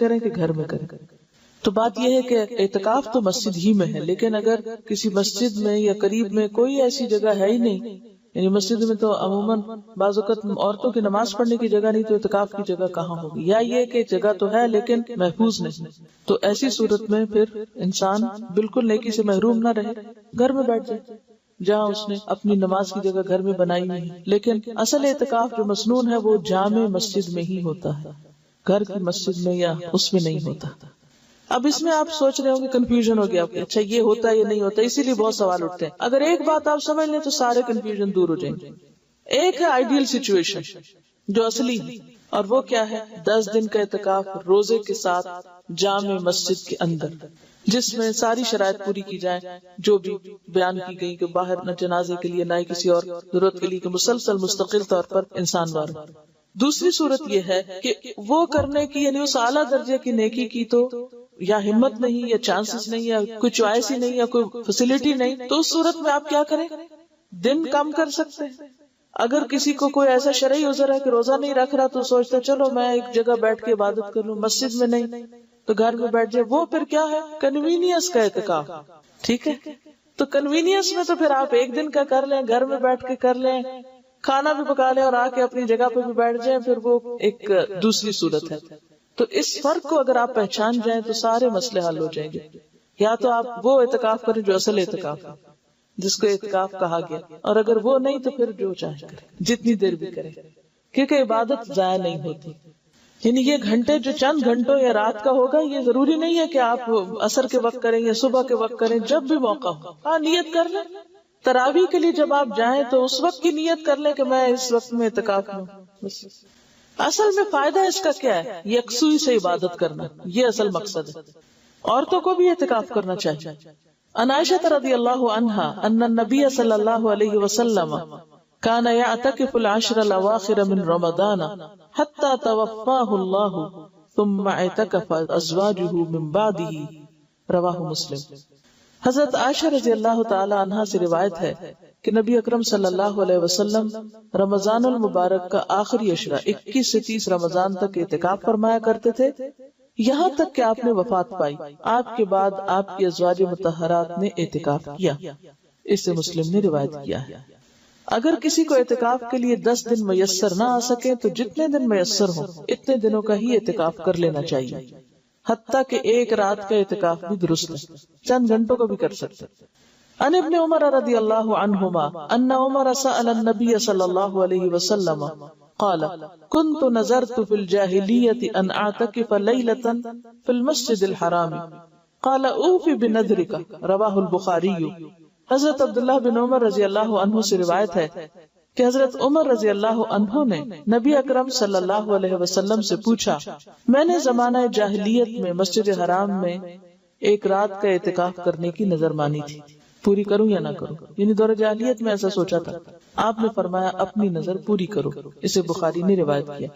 کریں کہ گھر میں کریں. تو بات یہ ہے کہ اعتکاف تو مسجد ہی میں ہے، لیکن اگر کسی مسجد میں یا قریب میں کوئی ایسی جگہ ہے ہی نہیں، یعنی مسجد میں تو عموماً بعض اوقات عورتوں کی نماز پڑھنے کی جگہ نہیں، تو اعتکاف کی جگہ کہاں ہوگی؟ یا یہ کہ جگہ تو ہے لیکن محفوظ نہیں، تو ایسی صورت میں پھر انسان بالکل نیکی سے محروم نہ رہے، گھر میں بیٹھ جائے جہاں اس نے اپنی نماز کی جگہ گھر میں بنائی ہوئی ہے. لیکن اصل اعتکاف جو مسنون ہے وہ جامع مسجد میں ہی ہوتا ہے، گھر کی مسجد میں یا اس میں نہیں ہوتا. اب اس میں آپ سوچ رہے ہوں کہ کنفیوژن ہو گیا، اچھا یہ ہوتا ہے یا نہیں ہوتا، اسی لیے بہت سوال اٹھتے ہیں. اگر ایک بات آپ سمجھ لیں تو سارے کنفیوژن دور ہو جائیں گے. ایک ہے آئیڈیل سچویشن جو اصلی ہے، اور وہ کیا ہے؟ 10 دن کا اعتکاف روزے کے ساتھ جامع مسجد کے اندر، جس میں ساری شرائط پوری کی جائیں جو بھی بیان کی گئی، کہ باہر نہ جنازے کے لیے نہ ہی کسی اور ضرورت کے لیے، کہ مسلسل مستقل طور پر انسان وار. دوسری صورت یہ ہے کہ وہ کرنے کی، یعنی اس اعلیٰ درجے کی نیکی کی تو یا ہمت نہیں، یا چانسز نہیں، یا کوئی چوائس ہی نہیں، یا کوئی فیسلٹی نہیں، تو اس صورت میں آپ کیا کریں؟ دن کم کر سکتے ہیں. اگر کسی کو کوئی ایسا شرعی عذر ہے کہ روزہ نہیں رکھ رہا، تو سوچتا چلو میں ایک جگہ بیٹھ کے عبادت کر لوں، مسجد میں نہیں تو گھر میں بیٹھ جائے. وہ پھر کیا ہے؟ کنوینئنس کا اعتکاف. ٹھیک ہے، تو کنوینئنس میں تو پھر آپ ایک دن کا کر لیں، گھر میں بیٹھ کے کر لیں، کھانا بھی پکا لیں اور آ کے اپنی جگہ پہ بھی بیٹھ جائیں، پھر وہ ایک دوسری صورت ہے. تو اس فرق کو اگر آپ پہچان جائیں تو سارے مسئلے حل ہو جائیں گے. یا تو آپ وہ اعتکاف کریں جو اصل اعتکاف ہے، جس کو اعتکاف کہا گیا، اور اگر وہ نہیں تو پھر جو چاہے کریں، جتنی دیر بھی کریں، کیونکہ عبادت ضائع نہیں ہوتی. یعنی یہ گھنٹے جو چند گھنٹوں یا رات کا ہوگا، یہ ضروری نہیں ہے کہ آپ عصر کے وقت کریں یا صبح کے وقت کریں، جب بھی موقع ہو. ہاں نیت کر لیں. تراویح کے لیے جب آپ جائیں تو اس وقت کی نیت کر لیں کہ میں اس وقت میں اعتکاف میں ہوں. اصل میں فائدہ اس کا کیا ہے؟ یکسوئی سے عبادت کرنا، یہ اصل مقصد ہے. عورتوں کو بھی اعتکاف کرنا چاہیے. عن عائشہ رضی اللہ عنہا ان النبی صلی اللہ علیہ وسلم كان يعتكف العشر الاواخر من رمضان حتى توفاه الله ثم اعتكف ازواجه من بعده. رواہ مسلم. حضرت عائشہ رضی اللہ تعالی عنہا سے روایت ہے کہ نبی اکرم صلی اللہ علیہ وسلم رمضان المبارک کا آخری عشرہ 21 سے 30 رمضان تک اعتکاف فرمایا کرتے تھے، یہاں تک کہ آپ نے وفات پائی. آپ کے بعد آپ کی ازواج مطہرات نے اعتکاف کیا. اس سے مسلم نے روایت کیا ہے. اگر کسی کو اعتکاف کے لیے 10 دن میسر نہ آ سکے تو جتنے دن میسر ہوں اتنے دنوں کا ہی اعتکاف کر لینا چاہیے، حتیٰ کہ ایک رات کا اعتکاف بھی درست ہے، چند گھنٹوں کو بھی کر سکتے. عن ابن عمر رضی اللہ عنہما ان عمر سأل النبی صلی اللہ علیہ وسلم قال كنت نذرت في الجاهلية ان اعتكف ليلة في المسجد الحرام قال اوف بنذرك. رواہ البخاری. حضرت عبداللہ بن عمر رضی اللہ عنہ سے روایت ہے کہ حضرت عمر رضی اللہ عنہ نے نبی اکرم صلی اللہ علیہ وسلم سے پوچھا، میں نے زمانہ جاہلیت میں مسجد حرام میں ایک رات کا اعتکاف کرنے کی نظر مانی تھی، پوری کروں یا نہ کروں؟ یعنی دور جاہلیت میں ایسا سوچا تھا. آپ نے فرمایا اپنی نظر پوری کرو. اسے بخاری نے روایت کیا.